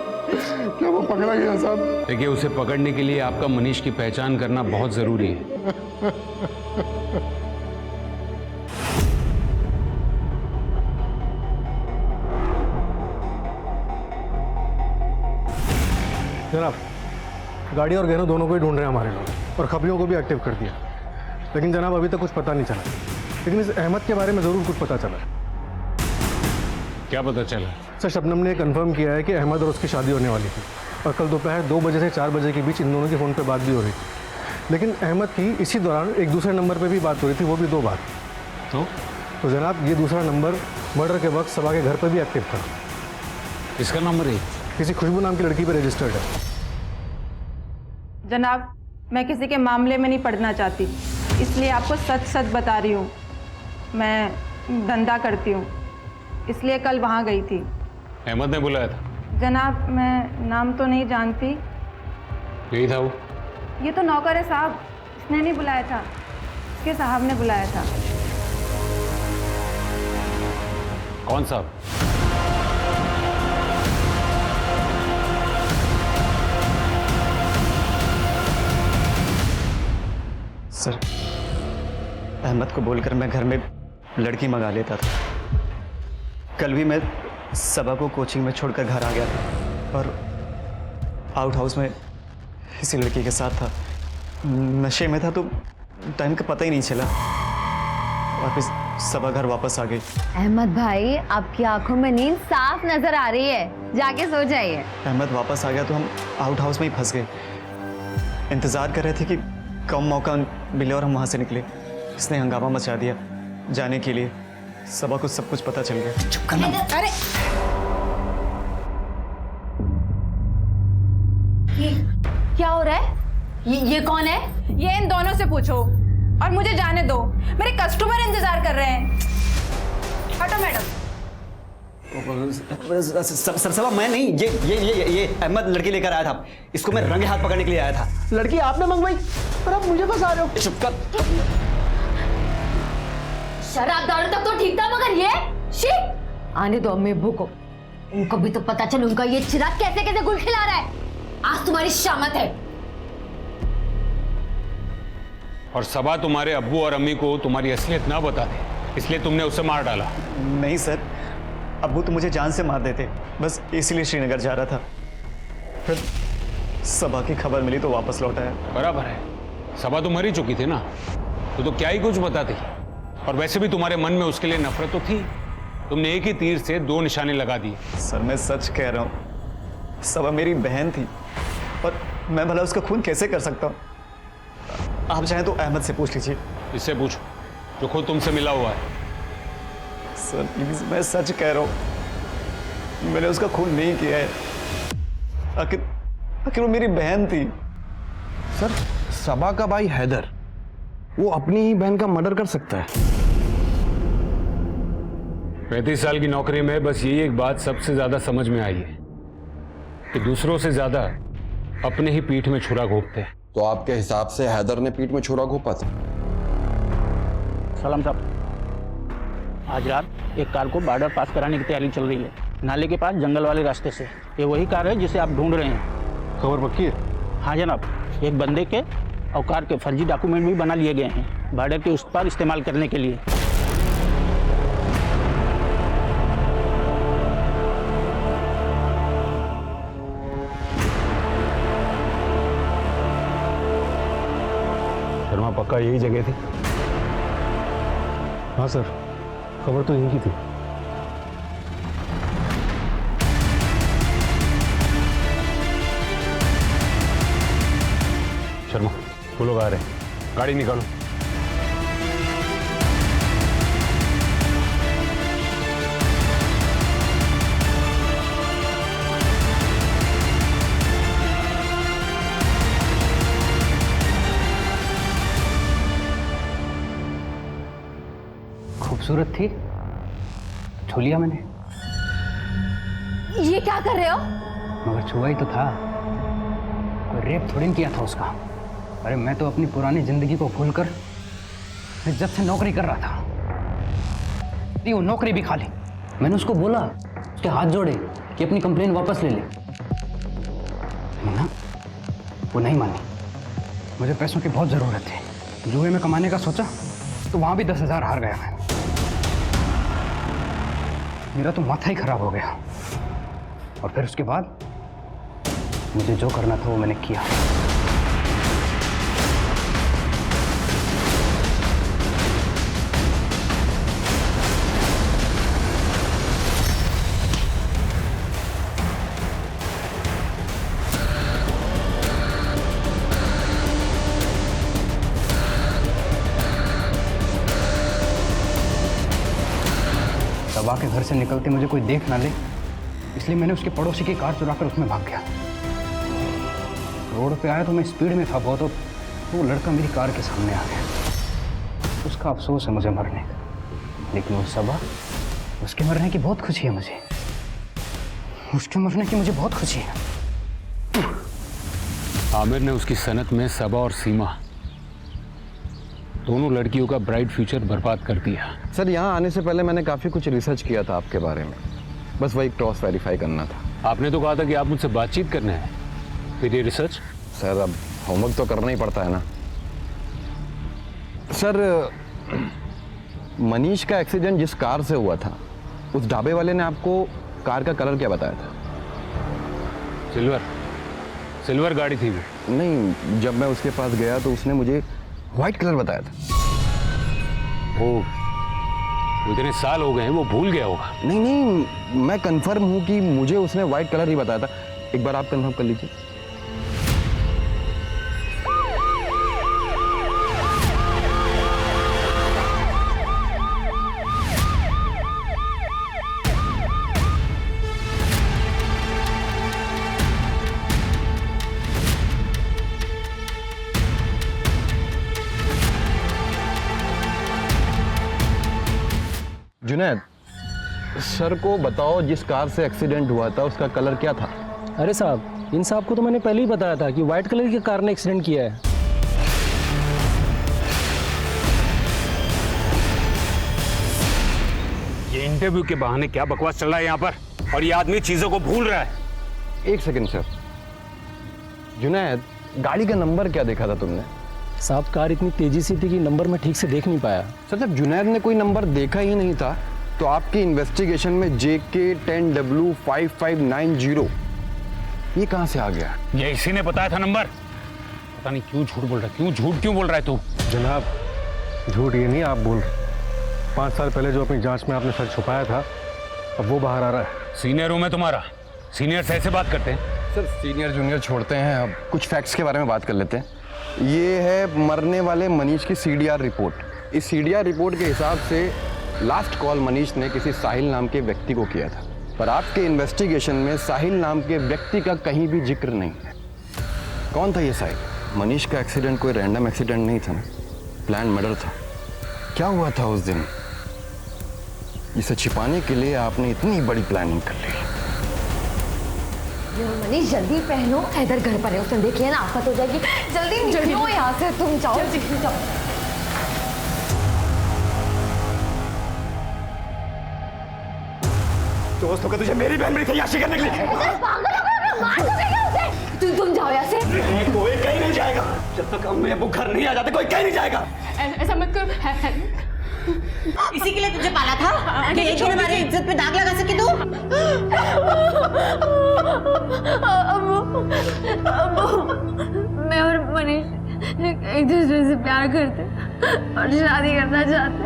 P: क्या वो पकड़ा गया साहब?
E: देखिए, उसे पकड़ने के लिए आपका मनीष की पहचान करना बहुत जरूरी है।
H: जनाब, गाड़ी और गहनों दोनों को ही ढूंढ रहे हैं हमारे लोग, और खबरियों को भी एक्टिव कर दिया। लेकिन जनाब अभी तक कुछ पता नहीं चला। लेकिन इस अहमद के बारे में ज़रूर कुछ पता चला।
E: क्या पता चला?
H: सर, शबनम ने कंफर्म किया है कि अहमद और उसकी शादी होने वाली थी, और कल दोपहर 2 बजे से 4 बजे के बीच इन दोनों की फ़ोन पे बात भी हो रही थी। लेकिन अहमद की इसी दौरान एक दूसरे नंबर पे भी बात हो रही थी, वो भी 2 बार। तो जनाब ये दूसरा नंबर मर्डर के वक्त सबा के घर पर भी एक्टिव था।
E: इसका नंबर है
H: किसी खुशबू नाम की लड़की पे रजिस्टर्ड है।
S: जनाब, मैं किसी के मामले में नहीं पड़ना चाहती, इसलिए आपको सच सच बता रही हूँ। मैं धंधा करती हूँ, इसलिए कल वहाँ गई थी।
E: अहमद ने बुलाया था?
S: जनाब, मैं नाम तो नहीं जानती।
E: यही था वो?
S: ये तो नौकर है साहब, इसने नहीं बुलाया था, इसके साहब ने बुलाया था।
E: कौन साहब?
B: सर, अहमद को बोलकर मैं घर में लड़की मंगा लेता था। कल भी मैं सबा को कोचिंग में छोड़कर घर आ गया था और आउट हाउस में इसी लड़की के साथ था। नशे में था तो टाइम का पता ही नहीं चला। वापस सबा घर वापस आ गई।
C: अहमद भाई, आपकी आंखों में नींद साफ नजर आ रही है, जाके सो जाइए।
B: अहमद वापस आ गया तो हम आउट हाउस में ही फंस गए। इंतज़ार कर रहे थे कि कम मौका मिले और हम वहाँ से निकले। इसने हंगामा मचा दिया। जाने के लिए सबा को सब कुछ पता चल गया।
C: चुप करना। अरे ये क्या हो रहा है? ये कौन है?
S: ये इन दोनों से पूछो और मुझे जाने दो, मेरे कस्टमर इंतजार कर रहे हैं। हटो मैडम।
B: सबा मैं नहीं, ये अहमद लड़की लेकर आया था। इसको मैं रंगे हाथ पकड़ने के लिए आया था।
J: लड़की आपने मंगवाई पर आप मुझे फंसा रहे हो।
B: चुप कर।
C: शराब दारू तक तो ठीक था, मगर ये शी। आने दो अम्मी अब्बू को, उनको भी तो पता चल उनका ये चिराग कैसे कैसे गुल खिला रहा है। आज तुम्हारी शामत है।
E: और सबा तुम्हारे अब्बू और अम्मी को तुम्हारी असलियत ना बता दे, इसलिए तुमने उसे मार डाला।
B: नहीं सर, अब्बू तो मुझे जान से मार देते, बस इसलिए श्रीनगर जा रहा था। फिर सबा की खबर मिली तो वापस लौट आया।
E: बराबर है, सबा तो मर ही चुकी थी ना, तो क्या ही कुछ बताती। और वैसे भी तुम्हारे मन में उसके लिए नफरत तो थी। तुमने एक ही तीर से 2 निशाने लगा दिए।
B: सर मैं सच कह रहा हूँ, सबा मेरी बहन थी और मैं भला उसका खून कैसे कर सकता हूँ? आप चाहें तो अहमद से पूछ लीजिए।
E: इससे पूछो जो खुद तुमसे मिला हुआ है।
B: सर प्लीज, मैं सच कह रहा हूँ, मैंने उसका खून नहीं किया है। आखिर वो मेरी बहन थी।
D: सर, सबा का भाई हैदर, वो अपनी ही बहन का मर्डर कर सकता है?
E: 35 साल की नौकरी में बस यही एक बात सबसे ज्यादा समझ में आई है कि दूसरों से ज्यादा अपने ही पीठ में छुरा घोंपते हैं।
T: तो आपके हिसाब से हैदर ने पीठ में छुरा घोंपा था?
Q: सलाम साहब, आज रात एक कार को बॉर्डर पास कराने की तैयारी चल रही है, नाले के पास जंगल वाले रास्ते से। ये वही कार है जिसे आप ढूंढ रहे हैं।
H: खबर पक्की है?
Q: हाँ जनाब, एक बंदे के और कार के फर्जी डॉक्यूमेंट भी बना लिए गए हैं, बॉर्डर के उस पार इस्तेमाल करने के लिए।
E: शर्मा, पक्का यही जगह थी?
H: हाँ सर, खबर तो यही की थी।
E: शर्मा, वो लोग आ रहे हैं, गाड़ी निकालो।
G: खूबसूरत थी, छू लिया मैंने।
C: ये क्या कर रहे हो?
G: मगर छुआ ही तो था, कोई रेप थोड़ी न किया था उसका। अरे मैं तो अपनी पुरानी जिंदगी को भूलकर जब से नौकरी कर रहा था, नहीं वो नौकरी भी खा ली। मैंने उसको बोला, उसके हाथ जोड़े कि अपनी कंप्लेन वापस ले ले, ना वो नहीं मानी। मुझे पैसों की बहुत ज़रूरत थी, जुए में कमाने का सोचा तो वहाँ भी 10,000 हार गया मैं। मेरा तो माथा ही खराब हो गया। और फिर उसके बाद मुझे जो करना था वो मैंने किया। सबा के घर से निकलते मुझे कोई देख ना ले, इसलिए मैंने उसके पड़ोसी की कार चुराकर उसमें भाग गया। रोड पे आया तो मैं स्पीड में था बहुत, तो वो लड़का मेरी कार के सामने आ गया। उसका अफसोस है मुझे मरने का, लेकिन वो सबा, उसके मरने की बहुत खुशी है मुझे। उसके मरने की मुझे बहुत खुशी है।
E: आमिर ने उसकी सनत में सबा और सीमा दोनों लड़कियों का ब्राइट फ्यूचर बर्बाद कर दिया।
D: सर यहाँ आने से पहले मैंने काफ़ी कुछ रिसर्च किया था आपके बारे में, बस वही क्रॉस वेरीफाई करना था।
E: आपने तो कहा था कि आप मुझसे बातचीत करना है, फिर ये रिसर्च?
D: सर अब होमवर्क तो करना ही पड़ता है ना। सर मनीष का एक्सीडेंट जिस कार से हुआ था, उस ढाबे वाले ने आपको कार का कलर क्या बताया था?
E: सिल्वर गाड़ी थी वो।
D: नहीं, जब मैं उसके पास गया तो उसने मुझे व्हाइट कलर बताया था।
E: वो इतने साल हो गए हैं, वो भूल गया होगा।
D: नहीं, मैं कंफर्म हूँ कि मुझे उसने व्हाइट कलर ही बताया था। एक बार आप कंफर्म कर लीजिए। जुनैद, सर को बताओ जिस कार से एक्सीडेंट हुआ था उसका कलर क्या था?
N: अरे साहब, इन साहब को तो मैंने पहले ही बताया था कि व्हाइट कलर की कार ने एक्सीडेंट किया है।
E: ये इंटरव्यू के बहाने क्या बकवास चल रहा है यहाँ पर, और ये आदमी चीजों को भूल रहा है।
D: एक सेकंड सर। जुनैद, गाड़ी का नंबर क्या देखा था तुमने?
N: साहब, कार इतनी तेजी से थी कि नंबर मैं ठीक से देख नहीं पाया।
D: सर, जब जुनैद ने कोई नंबर देखा ही नहीं था तो आपकी इन्वेस्टिगेशन में JK10W5590 ये कहाँ से आ गया?
E: ये इसी ने बताया था नंबर। पता नहीं क्यों झूठ बोल रहा है, क्यों बोल रहा है तू?
H: जनाब, झूठ ये नहीं आप बोल रहे। 5 साल पहले जो अपनी जांच में आपने सच छुपाया था, अब वो बाहर आ रहा है।
E: सीनियर हूं मैं तुम्हारा, सीनियर से ऐसे बात करते हैं?
D: सर, सीनियर जूनियर छोड़ते हैं, अब कुछ फैक्ट्स के बारे में बात कर लेते हैं। ये है मरने वाले मनीष की CDR रिपोर्ट। इस CDR रिपोर्ट के हिसाब से लास्ट कॉल मनीष ने किसी साहिल नाम के व्यक्ति को किया था, पर आपके इन्वेस्टिगेशन में साहिल नाम के व्यक्ति का कहीं भी जिक्र नहीं है। कौन था ये साहिल? मनीष का एक्सीडेंट कोई रैंडम एक्सीडेंट नहीं था ना, प्लान मर्डर था। क्या हुआ था उस दिन? इसे छिपाने के लिए आपने इतनी बड़ी प्लानिंग कर ली।
C: मनीष, जल्दी पहनो, हैदर घर पर है, उसने देखी है ना, आफत हो जाएगी। जल्दी निकलो यहाँ से, तुम जाओ। जाओ।
F: दोस्तों का तुझे मेरी बहन मेरी तैयारी करने के लिए
C: तुम जाओ यहाँ से।
F: कोई कहीं नहीं जाएगा जब तक अम्मी अब्बू घर नहीं आ जाते। कोई कहीं नहीं जाएगा।
A: ऐसा मत करो।
I: इसी के लिए तुझे पाला था कि एक दिन हमारी इज्जत पे दाग लगा सके तू।
C: मैं और मनीष एक दूसरे से प्यार करते और शादी करना चाहते।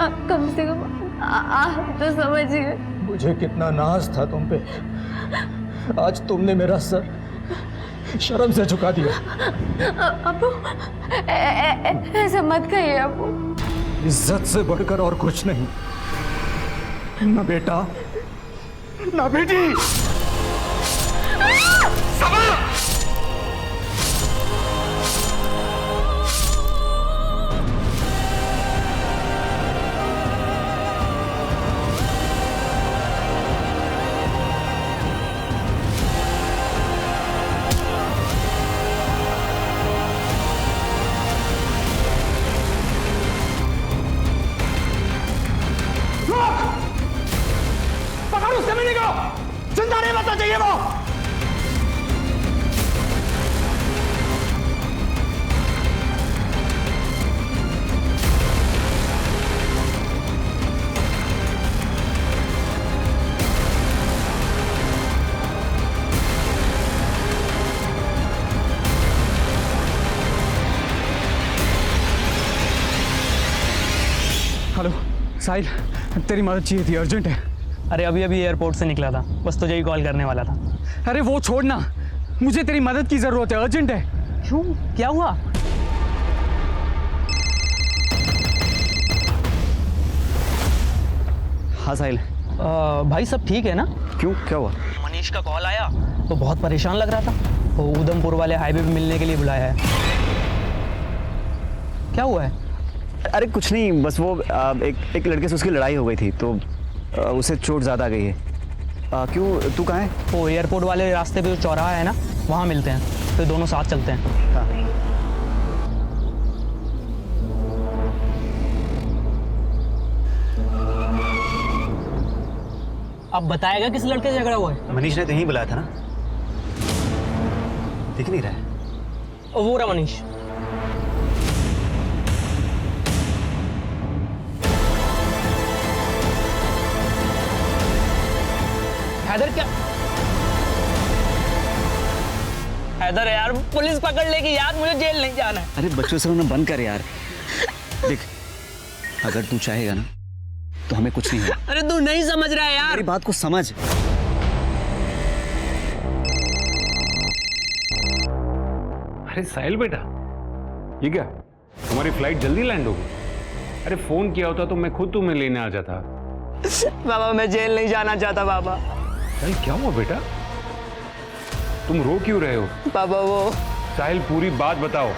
C: आप कम से कम आप तो समझिए।
F: मुझे कितना नाज था तुम पे, आज तुमने मेरा सर शर्म से झुका दिया।
C: अबू, ऐसा मत कहिए अबू।
F: इज्जत से बढ़कर और कुछ नहीं, ना बेटा ना बेटी।
H: होना चाहिए वो।
G: हेलो साहिल, तेरी मदद चाहिए थी, अर्जेंट है। अरे अभी अभी एयरपोर्ट से निकला था, बस तुझे ही कॉल करने वाला था। अरे वो छोड़ना, मुझे तेरी मदद की ज़रूरत है, अर्जेंट है। क्यों, क्या हुआ?
B: हाँ साहिल।
G: भाई सब ठीक है ना?
B: क्यों, क्या हुआ?
G: मनीष का कॉल आया तो बहुत परेशान लग रहा था। वो उधमपुर वाले हाईवे पे मिलने के लिए बुलाया है। क्या हुआ है?
B: अरे कुछ नहीं, बस वो एक लड़के से उसकी लड़ाई हो गई थी तो उसे चोट ज़्यादा आ गई है। क्यों, तू कहाँ है?
G: वो एयरपोर्ट वाले रास्ते पे जो चौराहा है ना, वहाँ मिलते हैं, फिर दोनों साथ चलते हैं।
B: हाँ।
G: अब बताएगा किस लड़के से झगड़ा हुआ है?
B: मनीष ने तो यहीं बुलाया था ना, दिख नहीं रहा है।
G: वो रहा मनीष। हैदर क्या? हैदर यार, पुलिस पकड़ लेगी यार, मुझे जेल नहीं जाना है।
B: अरे बच्चों से रोना बंद कर यार। देख, अगर तू चाहेगा ना तो हमें कुछ नहीं होगा।
G: अरे तू नहीं समझ रहा है यार,
B: मेरी बात को समझ।
E: अरे साहिल बेटा, ये क्या, तुम्हारी फ्लाइट जल्दी लैंड होगी? अरे फोन किया होता तो मैं खुद तुम्हें लेने आ जाता।
G: बाबा मैं जेल नहीं जाना चाहता बाबा।
E: अरे क्या हुआ बेटा, तुम रो क्यों रहे हो?
G: बाबा वो
E: साहिल, पूरी बात बताओ।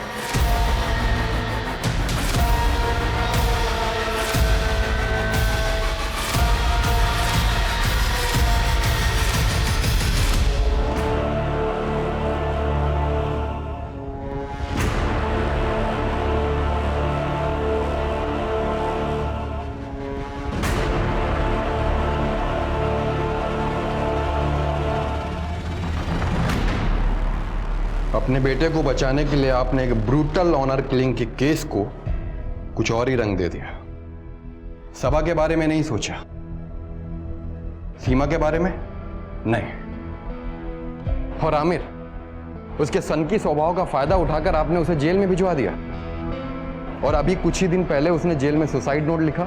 T: अपने बेटे को बचाने के लिए आपने एक ब्रूटल ऑनर किलिंग के केस को कुछ और ही रंग दे दिया। सबा के बारे में नहीं सोचा, सीमा के बारे में नहीं, और आमिर, उसके सनकी स्वभाव का फायदा उठाकर आपने उसे जेल में भिजवा दिया। और अभी कुछ ही दिन पहले उसने जेल में सुसाइड नोट लिखा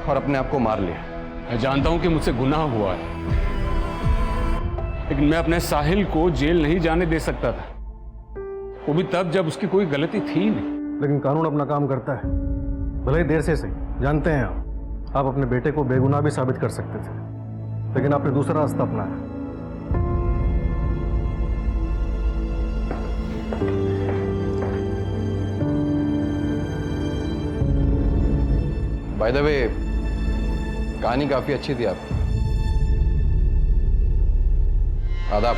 T: और अपने आप को मार लिया।
E: मैं जानता हूं कि मुझसे गुनाह हुआ है, लेकिन मैं अपने साहिल को जेल नहीं जाने दे सकता था, वो भी तब जब उसकी कोई गलती थी नहीं।
H: लेकिन कानून अपना काम करता है, भले ही देर से सही। जानते हैं आप अपने बेटे को बेगुनाह भी साबित कर सकते थे, लेकिन आपने दूसरा रास्ता अपनाया।
T: बाय द वे, कहानी काफी अच्छी थी आपकी। आदाब।